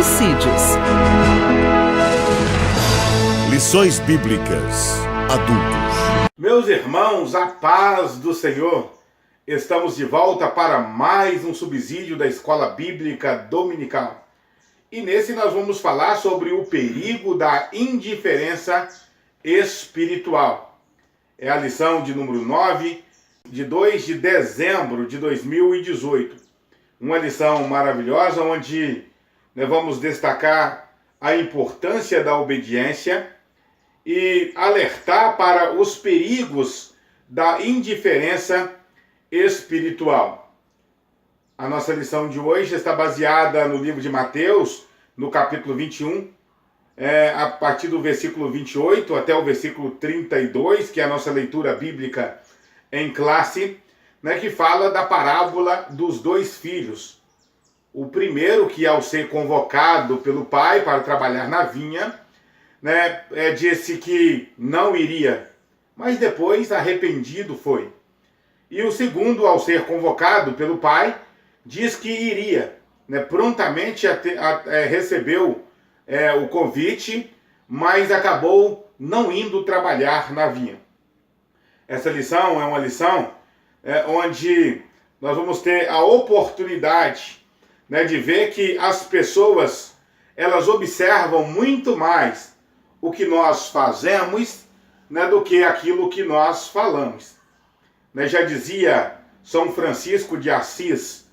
Suicídios. Lições Bíblicas Adultos. Meus irmãos, a paz do Senhor. Estamos de volta para mais um subsídio da Escola Bíblica Dominical. E nesse nós vamos falar sobre o perigo da indiferença espiritual. É a lição de número 9, de 2 de dezembro de 2018. Uma lição maravilhosa onde nós vamos destacar a importância da obediência e alertar para os perigos da indiferença espiritual. A nossa lição de hoje está baseada no livro de Mateus, no capítulo 21, a partir do versículo 28 até o versículo 32, que é a nossa leitura bíblica em classe, que fala da parábola dos dois filhos. O primeiro, que ao ser convocado pelo pai para trabalhar na vinha, disse que não iria, mas depois arrependido foi. E o segundo, ao ser convocado pelo pai, diz que iria. Prontamente recebeu o convite, mas acabou não indo trabalhar na vinha. Essa lição é uma lição onde nós vamos ter a oportunidade de ver que as pessoas elas observam muito mais o que nós fazemos do que aquilo que nós falamos. Já dizia São Francisco de Assis,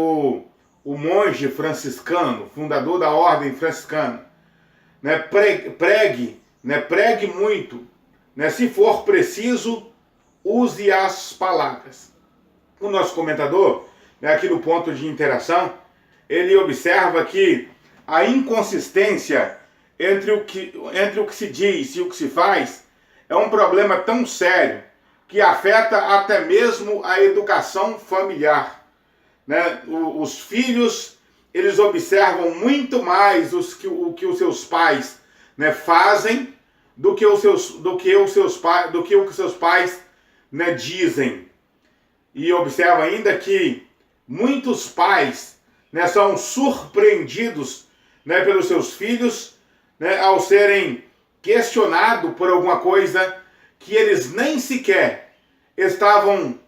o monge franciscano, fundador da ordem franciscana, pregue muito, se for preciso, use as palavras. O nosso comentador, aqui no ponto de interação, ele observa que a inconsistência entre o que se diz e o que se faz é um problema tão sério que afeta até mesmo a educação familiar. Os filhos, eles observam muito mais o que os seus pais fazem do que o que seus pais dizem. E observa ainda que muitos pais são surpreendidos pelos seus filhos ao serem questionados por alguma coisa que eles nem sequer estavam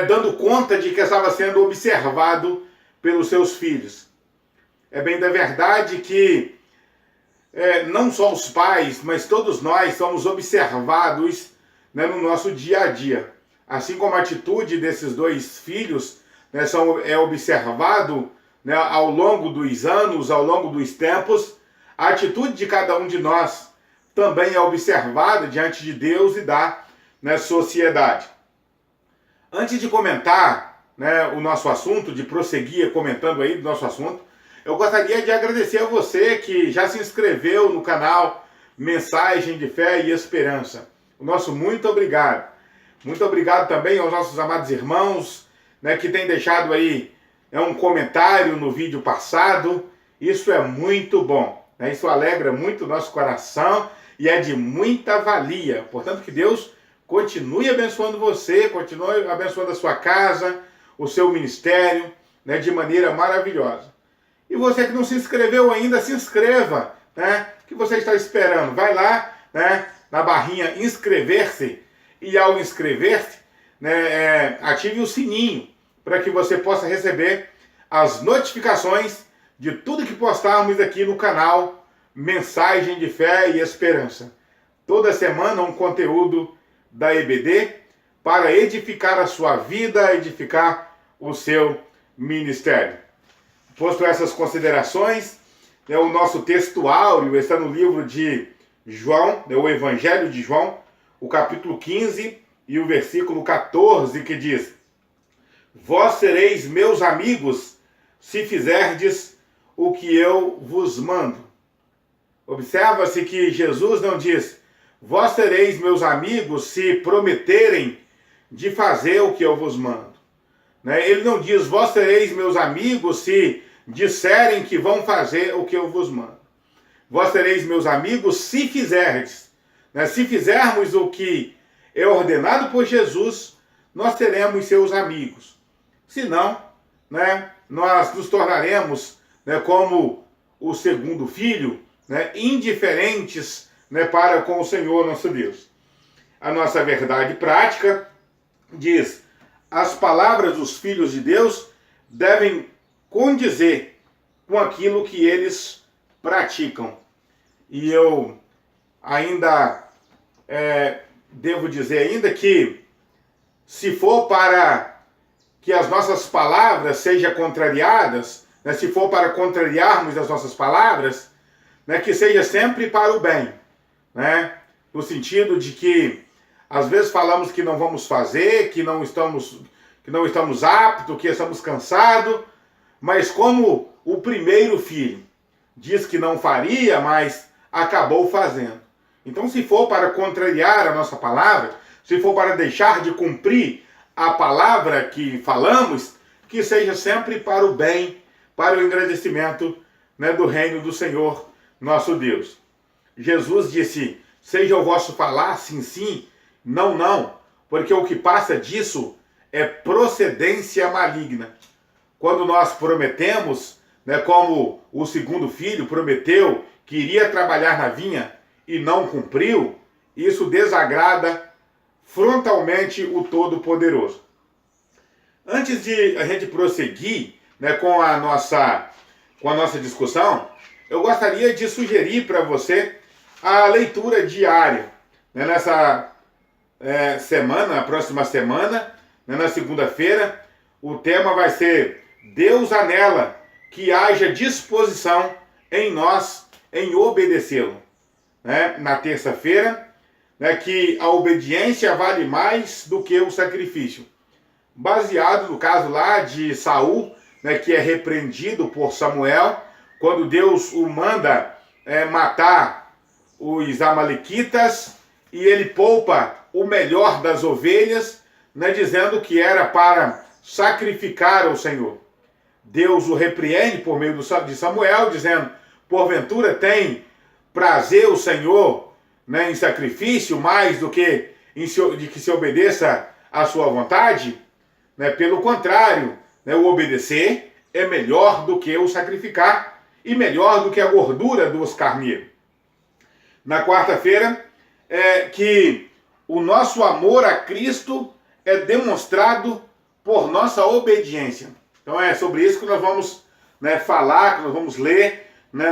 dando conta de que estava sendo observado pelos seus filhos. É bem da verdade que não só os pais, mas todos nós somos observados no nosso dia a dia. Assim como a atitude desses dois filhos é observado ao longo dos anos, ao longo dos tempos, a atitude de cada um de nós também é observada diante de Deus e da sociedade. Antes de comentar o nosso assunto, de prosseguir comentando aí do nosso assunto, eu gostaria de agradecer a você que já se inscreveu no canal Mensagem de Fé e Esperança. O nosso muito obrigado. Muito obrigado também aos nossos amados irmãos que têm deixado aí um comentário no vídeo passado. Isso é muito bom. Isso alegra muito o nosso coração e é de muita valia. Portanto, que Deus continue abençoando você, continue abençoando a sua casa, o seu ministério, de maneira maravilhosa. E você que não se inscreveu ainda, se inscreva. O que você está esperando? Vai lá na barrinha inscrever-se e ao inscrever-se, ative o sininho para que você possa receber as notificações de tudo que postarmos aqui no canal Mensagem de Fé e Esperança. Toda semana um conteúdo da EBD para edificar a sua vida, edificar o seu ministério. Posto essas considerações, o nosso texto áureo está no livro de João, o Evangelho de João, o capítulo 15 e o versículo 14, que diz: Vós sereis meus amigos se fizerdes o que eu vos mando. Observa-se que Jesus não diz: Vós sereis meus amigos se prometerem de fazer o que eu vos mando. Ele não diz: Vós sereis meus amigos se disserem que vão fazer o que eu vos mando. Vós sereis meus amigos se fizerdes. Se fizermos o que é ordenado por Jesus, nós seremos seus amigos. Se não, nós nos tornaremos como o segundo filho, né, indiferentes, né, para com o Senhor nosso Deus. A nossa verdade prática diz: as palavras dos filhos de Deus devem condizer com aquilo que eles praticam. E eu ainda devo dizer ainda que, se for para que as nossas palavras sejam contrariadas, né, se for para contrariarmos as nossas palavras, né, que seja sempre para o bem, né, no sentido de que às vezes falamos que não vamos fazer, que não estamos aptos, que estamos cansados, mas como o primeiro filho diz que não faria, mas acabou fazendo. Então, se for para contrariar a nossa palavra, se for para deixar de cumprir a palavra que falamos, que seja sempre para o bem, para o engrandecimento, né, do reino do Senhor nosso Deus. Jesus disse: seja o vosso falar sim, sim, não, não, porque o que passa disso é procedência maligna. Quando nós prometemos, né, como o segundo filho prometeu que iria trabalhar na vinha e não cumpriu, isso desagrada frontalmente o Todo-Poderoso. Antes de a gente prosseguir, né, com a nossa discussão, eu gostaria de sugerir para você a leitura diária, né, nessa semana, na próxima semana, né, na segunda-feira. O tema vai ser: Deus anela que haja disposição em nós em obedecê-lo. Né? Na terça-feira, né, que a obediência vale mais do que o sacrifício. Baseado no caso lá de Saul, né, que é repreendido por Samuel, quando Deus o manda matar os amalequitas, e ele poupa o melhor das ovelhas, né, dizendo que era para sacrificar ao Senhor. Deus o repreende por meio de Samuel, dizendo: porventura tem prazer o Senhor, né, em sacrifício, mais do que de que se obedeça à sua vontade? Né? Pelo contrário, né, o obedecer é melhor do que o sacrificar e melhor do que a gordura dos carneiros. Na quarta-feira, que o nosso amor a Cristo é demonstrado por nossa obediência. Então é sobre isso que nós vamos, né, falar, que nós vamos ler, né,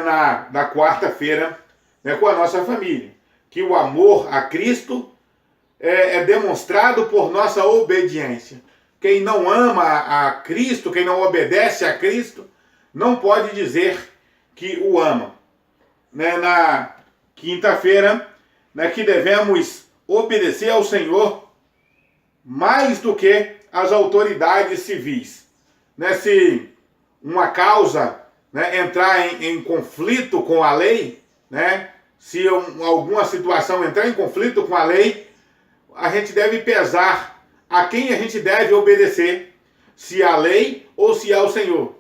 na quarta-feira, né, com a nossa família. Que o amor a Cristo é demonstrado por nossa obediência. Quem não ama a Cristo, quem não obedece a Cristo, não pode dizer que o ama. Né, na quinta-feira, né, que devemos obedecer ao Senhor mais do que as autoridades civis. Né, se uma causa, né, entrar em conflito com a lei, né, se alguma situação entrar em conflito com a lei, a gente deve pesar a quem a gente deve obedecer, se à lei ou se ao Senhor.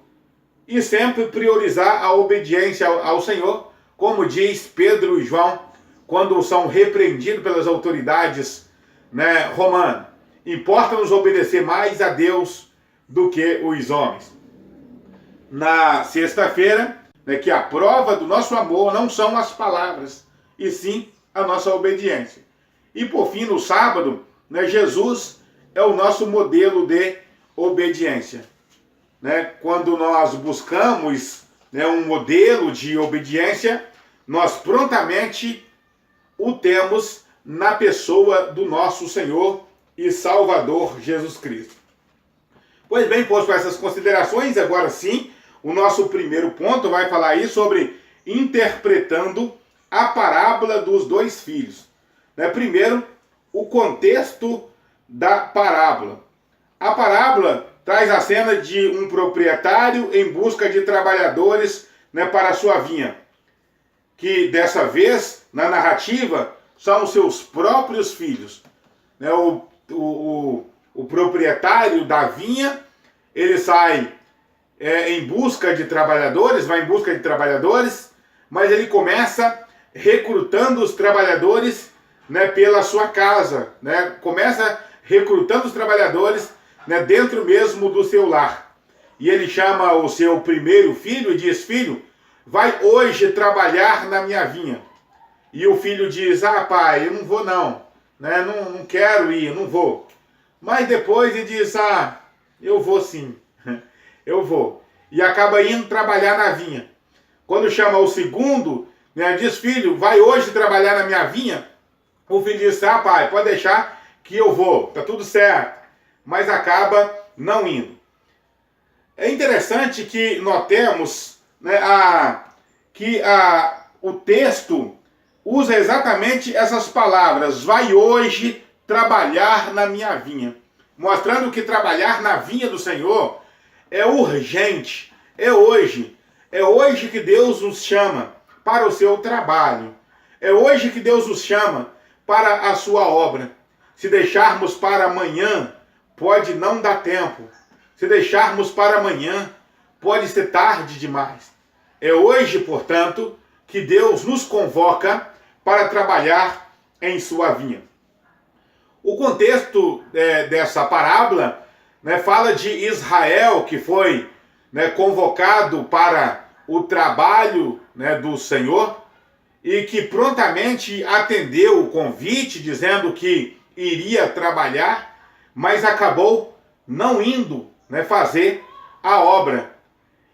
E sempre priorizar a obediência ao Senhor, como diz Pedro e João, quando são repreendidos pelas autoridades, né, romanas. Importa-nos obedecer mais a Deus do que os homens. Na sexta-feira, né, que a prova do nosso amor não são as palavras, e sim a nossa obediência. E por fim, no sábado, né, Jesus é o nosso modelo de obediência. Né? Quando nós buscamos, né, um modelo de obediência, nós prontamente o temos na pessoa do nosso Senhor e Salvador Jesus Cristo. Pois bem, posto com essas considerações, agora sim, o nosso primeiro ponto vai falar aí sobre interpretando a parábola dos dois filhos. Né? Primeiro, o contexto da parábola. A parábola traz a cena de um proprietário em busca de trabalhadores, né, para a sua vinha, que dessa vez, na narrativa, são os seus próprios filhos. Né? O proprietário da vinha, ele sai em busca de trabalhadores, vai em busca de trabalhadores, mas ele começa recrutando os trabalhadores, né, pela sua casa, né? Começa recrutando os trabalhadores, né, dentro mesmo do seu lar. E ele chama o seu primeiro filho e diz: filho, vai hoje trabalhar na minha vinha. E o filho diz, pai, eu não vou não, né? Não quero ir, não vou. Mas depois ele diz, eu vou sim, eu vou. E acaba indo trabalhar na vinha. Quando chama o segundo, né, diz, filho, vai hoje trabalhar na minha vinha? O filho diz, pai, pode deixar que eu vou, tá tudo certo. Mas acaba não indo. É interessante que notemos, né, que o texto usa exatamente essas palavras, vai hoje trabalhar na minha vinha. Mostrando que trabalhar na vinha do Senhor é urgente, é hoje. É hoje que Deus nos chama para o seu trabalho. É hoje que Deus nos chama para a sua obra. Se deixarmos para amanhã, pode não dar tempo. Se deixarmos para amanhã, pode ser tarde demais. É hoje, portanto, que Deus nos convoca para trabalhar em sua vinha. O contexto dessa parábola, né, fala de Israel, que foi, né, convocado para o trabalho, né, do Senhor, e que prontamente atendeu o convite, dizendo que iria trabalhar, mas acabou não indo, né, fazer a obra.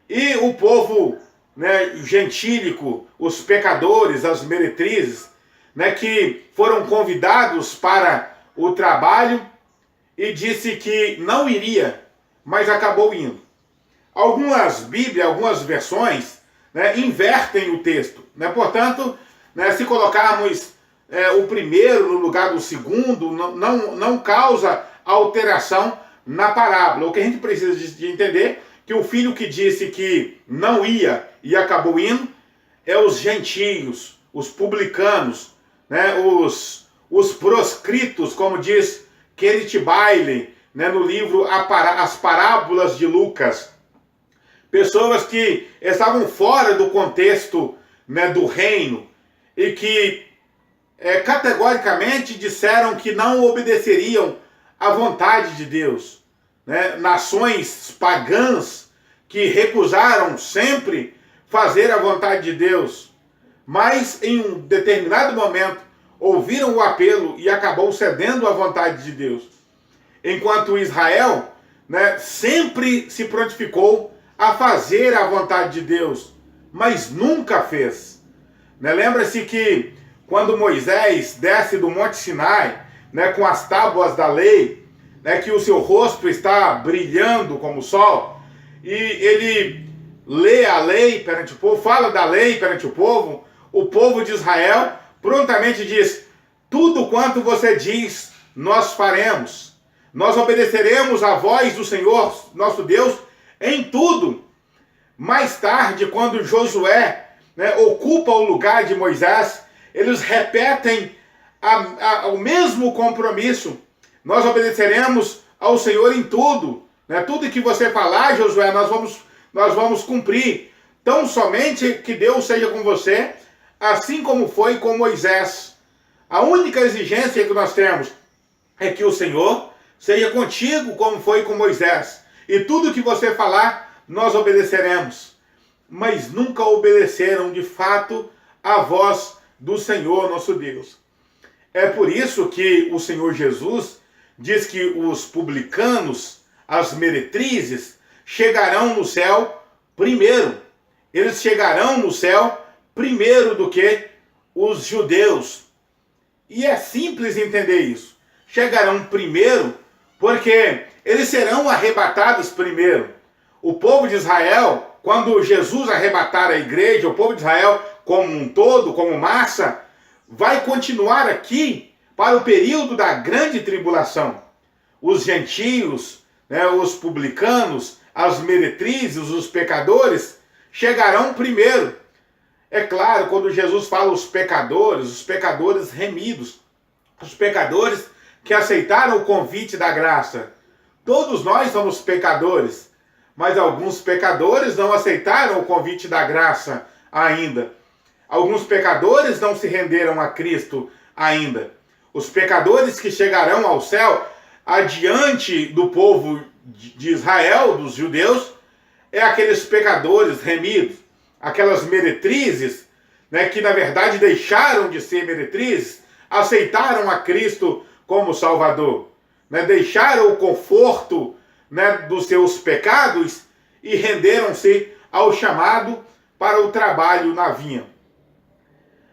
E o povo, né, gentílico, os pecadores, as meretrizes, né, que foram convidados para o trabalho, e disse que não iria, mas acabou indo. Algumas Bíblias, algumas versões, né, invertem o texto. Né? Portanto, né, se colocarmos o primeiro no lugar do segundo, não causa alteração na parábola. O que a gente precisa de entender que o filho que disse que não ia e acabou indo é os gentios, os publicanos, né, os proscritos, como diz Kenneth Bailey, né, no livro As Parábolas de Lucas. Pessoas que estavam fora do contexto, né, do reino e que categoricamente disseram que não obedeceriam à vontade de Deus. Né? Nações pagãs que recusaram sempre fazer a vontade de Deus, mas em um determinado momento ouviram o apelo e acabou cedendo à vontade de Deus. Enquanto Israel, né, sempre se prontificou a fazer a vontade de Deus, mas nunca fez. Né? Lembra-se que quando Moisés desce do Monte Sinai, né, com as tábuas da lei, né, que o seu rosto está brilhando como o sol, e ele lê a lei perante o povo, fala da lei perante o povo de Israel prontamente diz, tudo quanto você diz, nós faremos. Nós obedeceremos à voz do Senhor, nosso Deus, em tudo. Mais tarde, quando Josué, né, ocupa o lugar de Moisés, eles repetem o mesmo compromisso. Nós obedeceremos ao Senhor em tudo. Né? Tudo que você falar, Josué, nós vamos cumprir. Tão somente que Deus seja com você, assim como foi com Moisés. A única exigência que nós temos é que o Senhor seja contigo, como foi com Moisés. E tudo que você falar, nós obedeceremos. Mas nunca obedeceram de fato à voz do Senhor, nosso Deus. É por isso que o Senhor Jesus diz que os publicanos, as meretrizes, chegarão no céu primeiro. Eles chegarão no céu primeiro do que os judeus. E é simples entender isso. Chegarão primeiro porque eles serão arrebatados primeiro. O povo de Israel, quando Jesus arrebatar a igreja, o povo de Israel como um todo, como massa, vai continuar aqui para o período da grande tribulação. Os gentios, né, os publicanos, as meretrizes, os pecadores, chegarão primeiro. É claro, quando Jesus fala os pecadores remidos, os pecadores que aceitaram o convite da graça. Todos nós somos pecadores, mas alguns pecadores não aceitaram o convite da graça ainda. Alguns pecadores não se renderam a Cristo ainda. Os pecadores que chegarão ao céu adiante do povo de Israel, dos judeus, é aqueles pecadores remidos, aquelas meretrizes, né, que na verdade deixaram de ser meretrizes, aceitaram a Cristo como Salvador, né, deixaram o conforto, né, dos seus pecados e renderam-se ao chamado para o trabalho na vinha.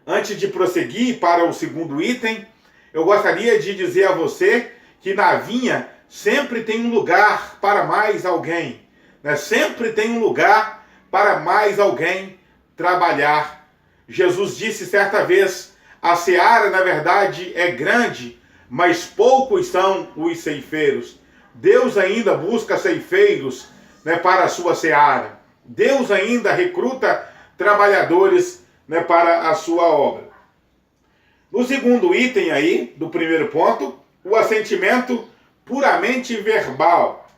Antes de prosseguir para o segundo item, eu gostaria de dizer a você que na vinha sempre tem um lugar para mais alguém, né? Sempre tem um lugar para mais alguém trabalhar. Jesus disse certa vez, a seara na verdade é grande, mas poucos são os ceifeiros. Deus ainda busca ceifeiros, né, para a sua seara. Deus ainda recruta trabalhadores, né, para a sua obra. No segundo item aí, do primeiro ponto, o assentimento puramente verbal.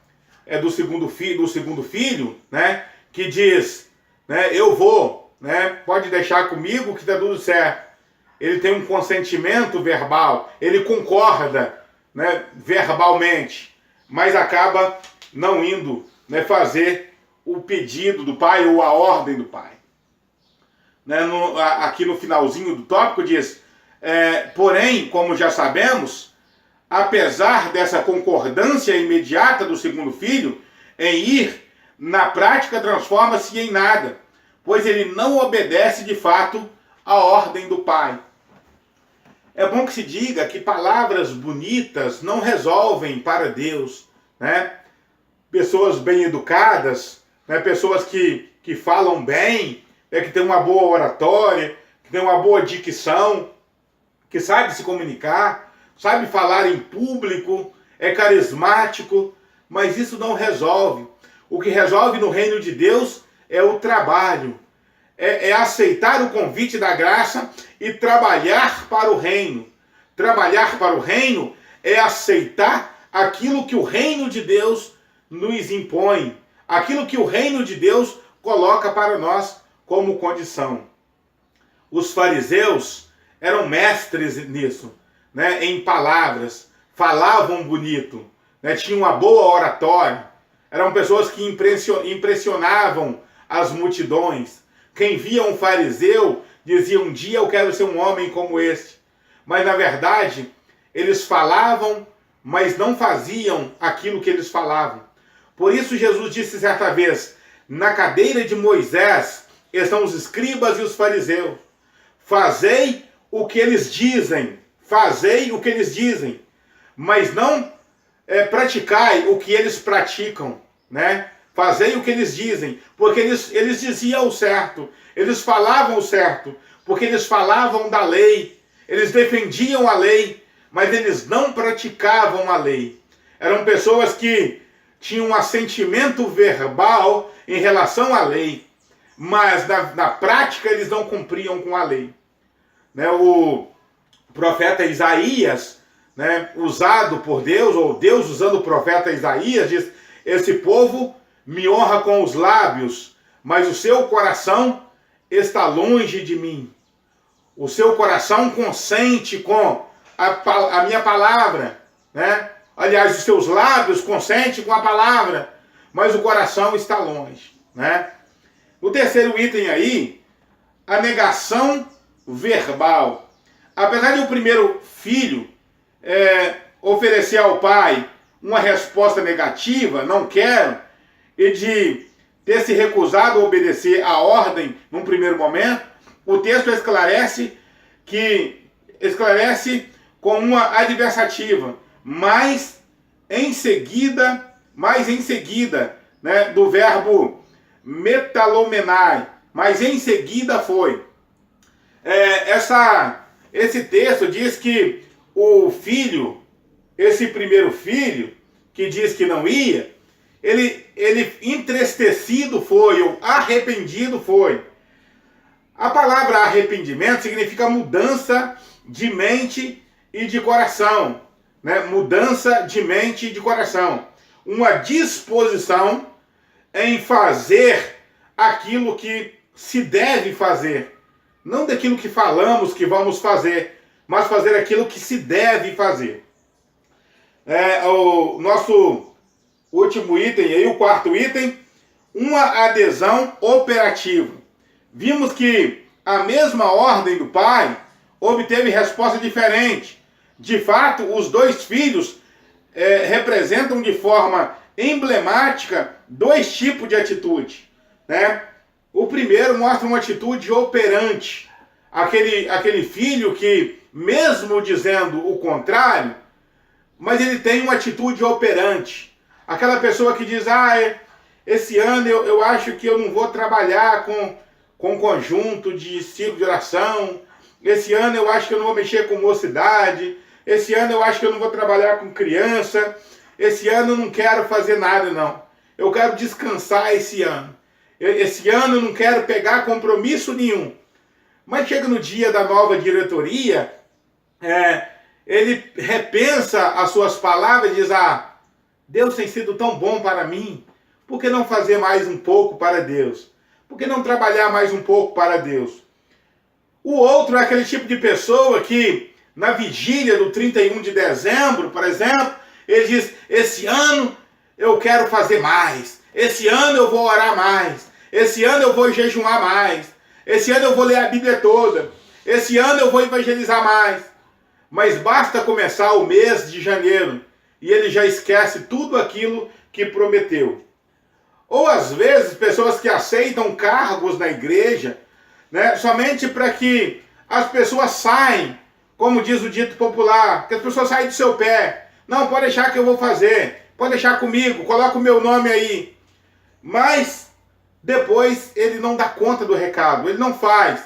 É do segundo filho, né, que diz, né, eu vou, né, pode deixar comigo que está tudo certo. Ele tem um consentimento verbal, ele concorda, né, verbalmente, mas acaba não indo, né, fazer o pedido do pai ou a ordem do pai. Né, aqui no finalzinho do tópico diz, porém, como já sabemos, apesar dessa concordância imediata do segundo filho em ir, na prática transforma-se em nada, pois ele não obedece de fato à ordem do pai. É bom que se diga que palavras bonitas não resolvem para Deus, né? Pessoas bem educadas, né? Pessoas que falam bem, né? Que têm uma boa oratória, que têm uma boa dicção, que sabe se comunicar, sabe falar em público, é carismático, mas isso não resolve. O que resolve no reino de Deus é o trabalho, é aceitar o convite da graça e trabalhar para o reino. Trabalhar para o reino é aceitar aquilo que o reino de Deus nos impõe, aquilo que o reino de Deus coloca para nós como condição. Os fariseus eram mestres nisso, né, em palavras, falavam bonito, né, tinham uma boa oratória, eram pessoas que impressionavam as multidões. Quem via um fariseu dizia, um dia eu quero ser um homem como este. Mas na verdade, eles falavam, mas não faziam aquilo que eles falavam. Por isso Jesus disse certa vez, na cadeira de Moisés estão os escribas e os fariseus. Fazei o que eles dizem, mas não praticai o que eles praticam, né? Fazei o que eles dizem, porque eles diziam o certo, eles falavam o certo, porque eles falavam da lei, eles defendiam a lei, mas eles não praticavam a lei. Eram pessoas que tinham um assentimento verbal em relação à lei, mas na prática eles não cumpriam com a lei. Né, o profeta Isaías, né, usado por Deus, ou Deus usando o profeta Isaías, diz, esse povo me honra com os lábios, mas o seu coração está longe de mim. O seu coração consente com a minha palavra, né? Aliás, os seus lábios consentem com a palavra, mas o coração está longe, né? O terceiro item aí, a negação verbal. Apesar de o primeiro filho oferecer ao pai uma resposta negativa, não quero, e de ter se recusado a obedecer a ordem num primeiro momento, o texto esclarece com uma adversativa, mas em seguida, né, do verbo metalomenai, mas em seguida foi. Esse texto diz que o filho, esse primeiro filho, que diz que não ia, ele entristecido foi, ou arrependido foi. A palavra arrependimento significa mudança de mente e de coração, né? Mudança de mente e de coração. Uma disposição em fazer aquilo que se deve fazer. Não daquilo que falamos que vamos fazer, mas fazer aquilo que se deve fazer. O nosso último item, aí, o quarto item, uma adesão operativa. vimos que a mesma ordem do pai obteve resposta diferente. De fato, os dois filhos representam de forma emblemática dois tipos de atitude, né? O primeiro mostra uma atitude operante, aquele filho que, mesmo dizendo o contrário, mas ele tem uma atitude operante. Aquela pessoa que diz, esse ano eu acho que eu não vou trabalhar com conjunto de ciclo de oração, esse ano eu acho que eu não vou mexer com mocidade, esse ano eu acho que eu não vou trabalhar com criança, esse ano eu não quero fazer nada não, eu quero descansar esse ano. Esse ano eu não quero pegar compromisso nenhum. Mas chega no dia da nova diretoria, ele repensa as suas palavras e diz, Deus tem sido tão bom para mim, por que não fazer mais um pouco para Deus? Por que não trabalhar mais um pouco para Deus? O outro é aquele tipo de pessoa que, na vigília do 31 de dezembro, por exemplo, ele diz, esse ano eu quero fazer mais, esse ano eu vou orar mais, esse ano eu vou jejuar mais, esse ano eu vou ler a Bíblia toda, esse ano eu vou evangelizar mais. Mas basta começar o mês de janeiro e ele já esquece tudo aquilo que prometeu. Ou às vezes pessoas que aceitam cargos na igreja, né, somente para que as pessoas saem, como diz o dito popular, que as pessoas saem do seu pé. Não, pode deixar que eu vou fazer, pode deixar comigo, coloca o meu nome aí. Mas depois ele não dá conta do recado, ele não faz,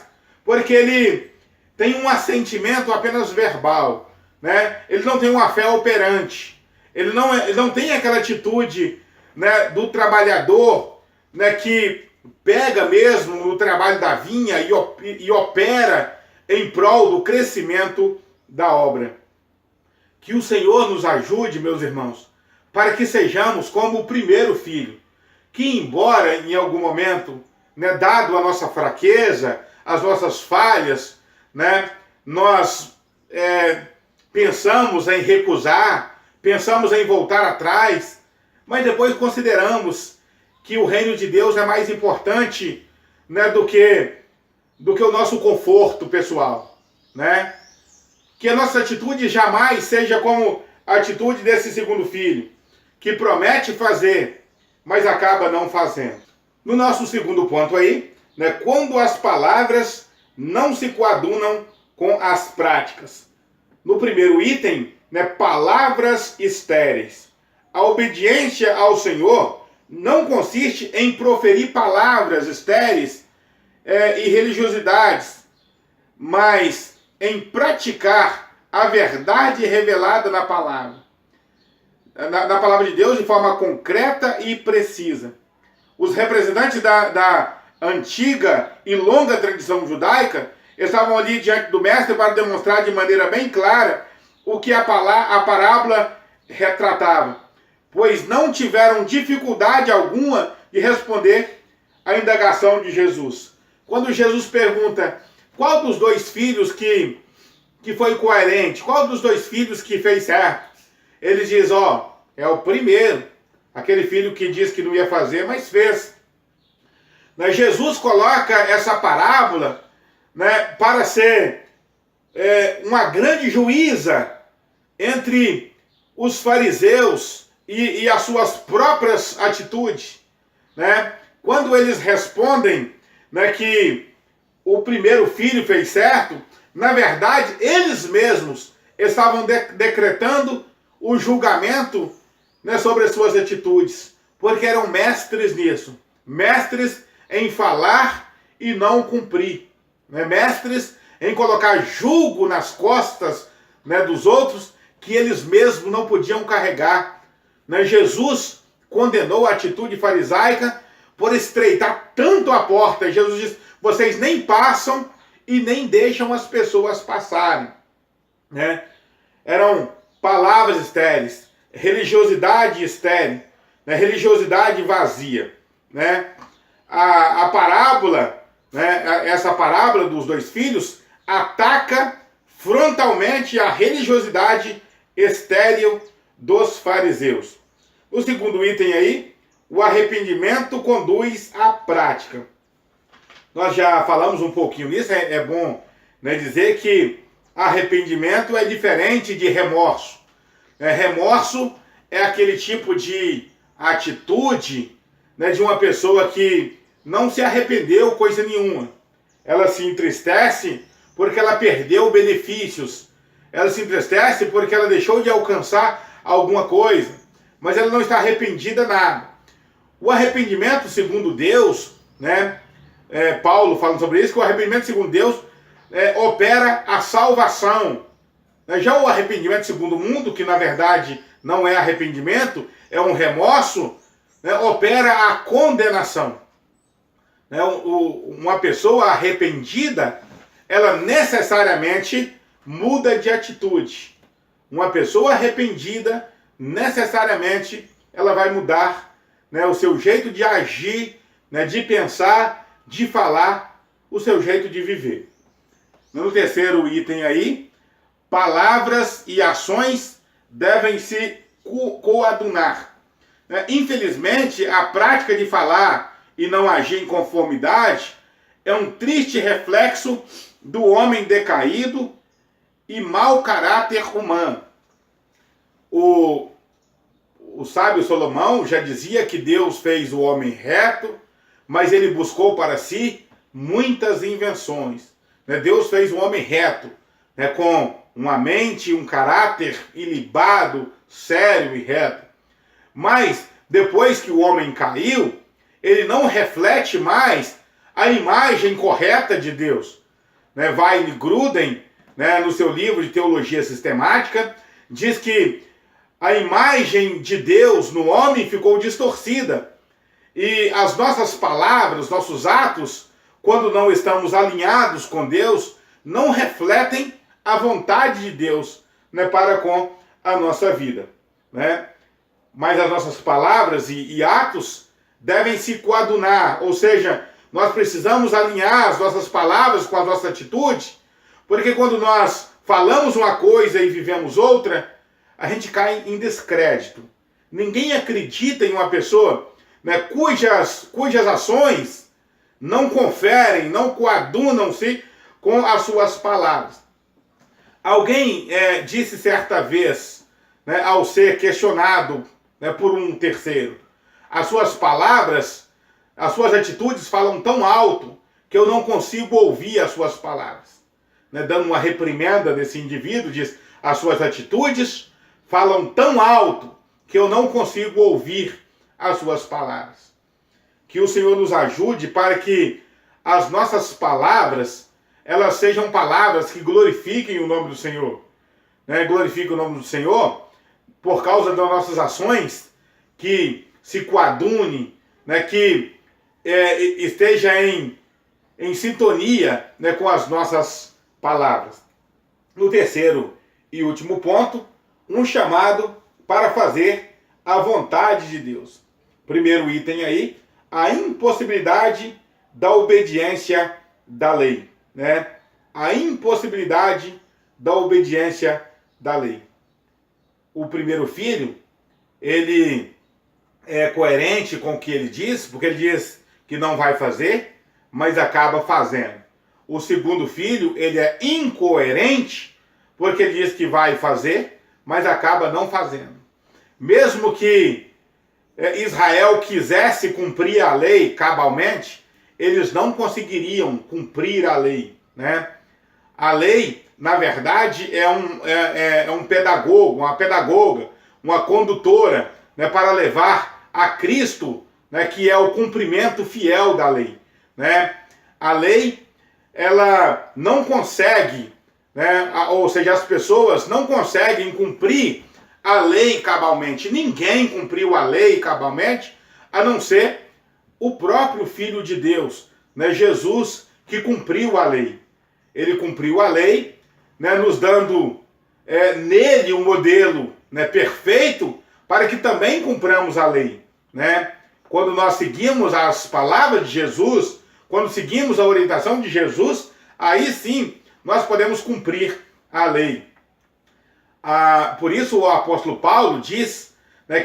porque ele tem um assentimento apenas verbal, né? Ele não tem uma fé operante, ele não tem aquela atitude, né, do trabalhador, né, que pega mesmo no trabalho da vinha e opera em prol do crescimento da obra. Que o Senhor nos ajude, meus irmãos, para que sejamos como o primeiro filho, que embora em algum momento, né, dado a nossa fraqueza, as nossas falhas, né, nós pensamos em recusar, pensamos em voltar atrás, mas depois consideramos que o reino de Deus é mais importante, né, do que o nosso conforto pessoal, né? Que a nossa atitude jamais seja como a atitude desse segundo filho, que promete fazer, mas acaba não fazendo. No nosso segundo ponto aí, né, quando as palavras não se coadunam com as práticas. No primeiro item, né, palavras estéreis. A obediência ao Senhor não consiste em proferir palavras estéreis e religiosidades, mas em praticar a verdade revelada na palavra. Na palavra de Deus de forma concreta e precisa. Os representantes da antiga e longa tradição judaica estavam ali diante do mestre para demonstrar de maneira bem clara o que a parábola retratava, pois não tiveram dificuldade alguma de responder à indagação de Jesus. Quando Jesus pergunta qual dos dois filhos que foi coerente, qual dos dois filhos que fez certo, ele diz, é o primeiro, aquele filho que disse que não ia fazer, mas fez. Jesus coloca essa parábola, né, para ser uma grande juíza entre os fariseus e as suas próprias atitudes, né? Quando eles respondem, né, que o primeiro filho fez certo, na verdade, eles mesmos estavam decretando o julgamento, né, sobre as suas atitudes, porque eram mestres nisso, mestres em falar e não cumprir, né? Mestres em colocar julgo nas costas, né, dos outros que eles mesmos não podiam carregar, né? Jesus condenou a atitude farisaica por estreitar tanto a porta. Jesus diz, vocês nem passam e nem deixam as pessoas passarem, né? Eram palavras estéreis, religiosidade estéril, né? Religiosidade vazia, né? A parábola, né, essa parábola dos dois filhos ataca frontalmente a religiosidade estéril dos fariseus. O segundo item aí, o arrependimento conduz à prática. nós já falamos um pouquinho nisso, é bom, né, dizer que arrependimento é diferente de remorso. Remorso é aquele tipo de atitude, né, de uma pessoa que não se arrependeu coisa nenhuma. Ela se entristece porque ela perdeu benefícios. Ela se entristece porque ela deixou de alcançar alguma coisa. Mas ela não está arrependida nada. O arrependimento segundo Deus, né, Paulo falando sobre isso, que o arrependimento segundo Deus opera a salvação. Já o arrependimento segundo o mundo, que na verdade não é arrependimento, é um remorso, né, opera a condenação. Uma pessoa arrependida, ela necessariamente muda de atitude. Uma pessoa arrependida, necessariamente, ela vai mudar, né, o seu jeito de agir, né, de pensar, de falar, o seu jeito de viver. No terceiro item aí, palavras e ações devem se coadunar. Infelizmente, a prática de falar e não agir em conformidade é um triste reflexo do homem decaído e mau caráter humano. O sábio Salomão já dizia que Deus fez o homem reto, mas ele buscou para si muitas invenções. Deus fez o homem reto, com uma mente e um caráter ilibado, sério e reto. Mas depois que o homem caiu, ele não reflete mais a imagem correta de Deus. Weine Gruden, no seu livro de Teologia Sistemática, diz que a imagem de Deus no homem ficou distorcida. E as nossas palavras, nossos atos, quando não estamos alinhados com Deus, não refletem a vontade de Deus, para com a nossa vida. Mas as nossas palavras e atos devem se coadunar, ou seja, nós precisamos alinhar as nossas palavras com as nossas atitudes, porque quando nós falamos uma coisa e vivemos outra, a gente cai em descrédito. Ninguém acredita em uma pessoa, cujas ações não conferem, não coadunam-se com as suas palavras. Alguém disse certa vez, ao ser questionado por um terceiro, as suas palavras, as suas atitudes falam tão alto que eu não consigo ouvir as suas palavras. Dando uma reprimenda desse indivíduo, diz, as suas atitudes falam tão alto que eu não consigo ouvir as suas palavras. Que o Senhor nos ajude para que as nossas palavras, elas sejam palavras que glorifiquem o nome do Senhor. Glorifiquem o nome do Senhor por causa das nossas ações, que se coadune, que esteja em sintonia, com as nossas palavras. No terceiro e último ponto, um chamado para fazer a vontade de Deus. Primeiro item aí, a impossibilidade da obediência da lei. A impossibilidade da obediência da lei. O primeiro filho, ele é coerente com o que ele diz, porque ele diz que não vai fazer, mas acaba fazendo. O segundo filho, ele é incoerente, porque ele diz que vai fazer, mas acaba não fazendo. Mesmo que Israel quisesse cumprir a lei cabalmente, eles não conseguiriam cumprir a lei. A lei, na verdade, é um pedagogo, uma pedagoga, uma condutora, para levar a Cristo, que é o cumprimento fiel da lei. A lei, ela não consegue, ou seja, as pessoas não conseguem cumprir a lei cabalmente. Ninguém cumpriu a lei cabalmente, a não ser o próprio Filho de Deus, Jesus, que cumpriu a lei. Ele cumpriu a lei, nos dando nele um modelo perfeito para que também cumpramos a lei. Quando nós seguimos as palavras de Jesus, quando seguimos a orientação de Jesus, aí sim nós podemos cumprir a lei. Por isso o apóstolo Paulo diz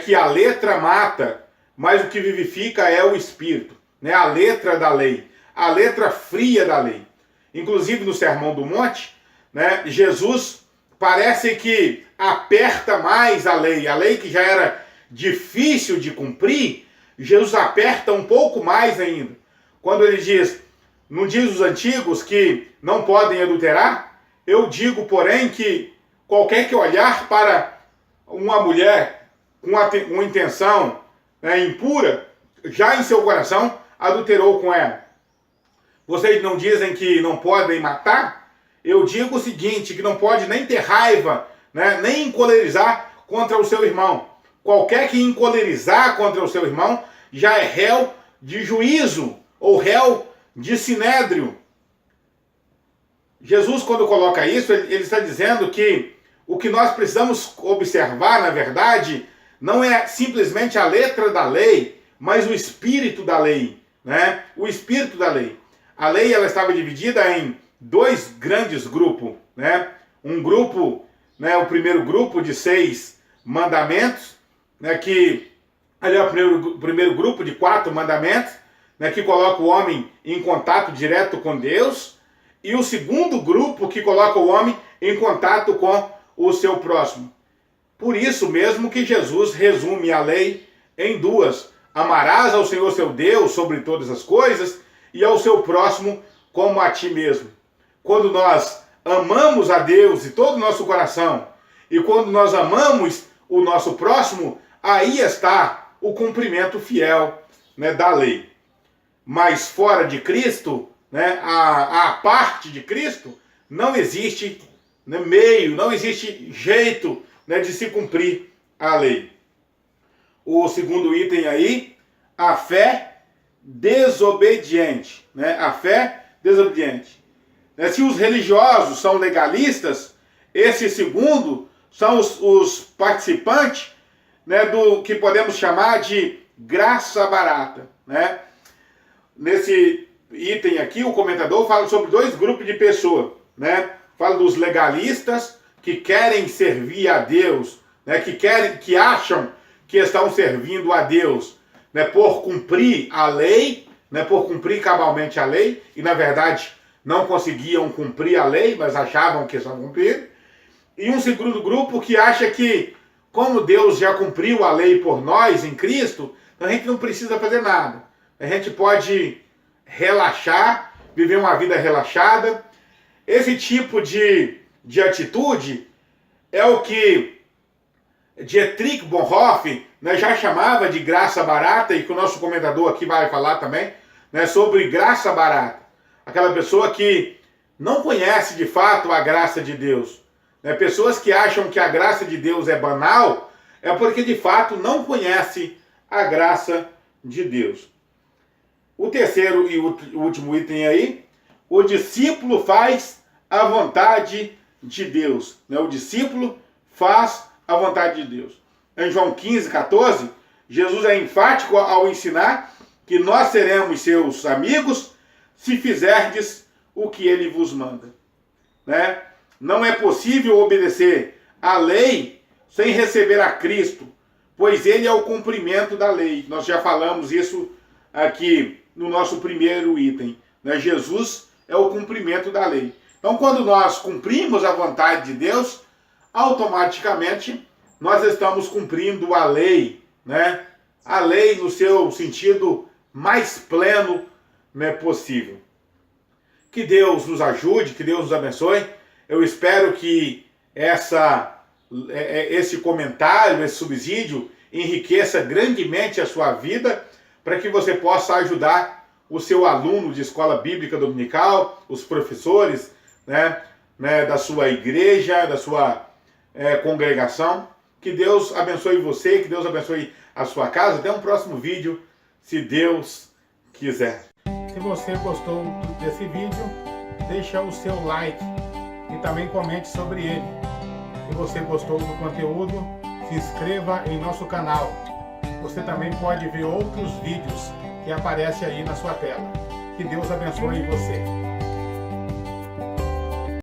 que a letra mata, mas o que vivifica é o Espírito. A letra da lei. a letra fria da lei. Inclusive no Sermão do Monte, né, Jesus parece que aperta mais a lei que já era difícil de cumprir, Jesus aperta um pouco mais ainda. Quando ele diz, não diz os antigos que não podem adulterar? Eu digo, porém, que qualquer que olhar para uma mulher com uma intenção, né, impura, já em seu coração adulterou com ela. Vocês não dizem que não podem matar? Eu digo o seguinte, que não pode nem ter raiva, né, nem encolerizar contra o seu irmão. Qualquer que encolerizar contra o seu irmão já é réu de juízo ou réu de sinédrio. Jesus, quando coloca isso, ele está dizendo que o que nós precisamos observar, na verdade, não é simplesmente a letra da lei, mas o espírito da lei, né? O espírito da lei. A lei, ela estava dividida em dois grandes grupos, né? Um grupo, né, o primeiro grupo de 6 mandamentos, né, que ali é o primeiro grupo de 4 mandamentos, né, que coloca o homem em contato direto com Deus, e o segundo grupo que coloca o homem em contato com o seu próximo. Por isso mesmo que Jesus resume a lei em 2. Amarás ao Senhor seu Deus sobre todas as coisas e ao seu próximo como a ti mesmo. Quando nós amamos a Deus de todo o nosso coração e quando nós amamos o nosso próximo, aí está o cumprimento fiel, né, da lei. Mas fora de Cristo, né, a parte de Cristo, não existe, né, meio, não existe jeito, né, de se cumprir a lei. O segundo item aí, a fé desobediente, né, a fé desobediente. Se os religiosos são legalistas, esse segundo são os participantes, né, do que podemos chamar de graça barata, né? Nesse item aqui, o comentador fala sobre 2 grupos de pessoas, né? Fala dos legalistas que querem servir a Deus, né? Que acham que estão servindo a Deus, né, por cumprir a lei, né, por cumprir cabalmente a lei, e na verdade não conseguiam cumprir a lei, mas achavam que estavam cumprindo. E um segundo grupo que acha que, como Deus já cumpriu a lei por nós em Cristo, a gente não precisa fazer nada. A gente pode relaxar, viver uma vida relaxada. Esse tipo de atitude é o que Dietrich Bonhoeffer, né, já chamava de graça barata, e que o nosso comentador aqui vai falar também, né, sobre graça barata. Aquela pessoa que não conhece de fato a graça de Deus. Né, pessoas que acham que a graça de Deus é banal, é porque de fato não conhece a graça de Deus. O terceiro e o último item aí, o discípulo faz a vontade de Deus. Né? O discípulo faz a vontade de Deus. Em João 15:14, Jesus é enfático ao ensinar que nós seremos seus amigos se fizerdes o que ele vos manda. Né? Não é possível obedecer à lei sem receber a Cristo, pois ele é o cumprimento da lei. Nós já falamos isso aqui no nosso primeiro item. Né? Jesus é o cumprimento da lei. Então, quando nós cumprimos a vontade de Deus, automaticamente nós estamos cumprindo a lei, né? A lei no seu sentido mais pleno, né, possível. Que Deus nos ajude, que Deus nos abençoe. Eu espero que esse comentário, esse subsídio, enriqueça grandemente a sua vida, para que você possa ajudar o seu aluno de escola bíblica dominical, os professores, né, da sua igreja, da sua congregação. Que Deus abençoe você, que Deus abençoe a sua casa. Até um próximo vídeo, se Deus quiser. Se você gostou desse vídeo, deixa o seu like e também comente sobre ele. Se você gostou do conteúdo, se inscreva em nosso canal. Você também pode ver outros vídeos que aparecem aí na sua tela. Que Deus abençoe você.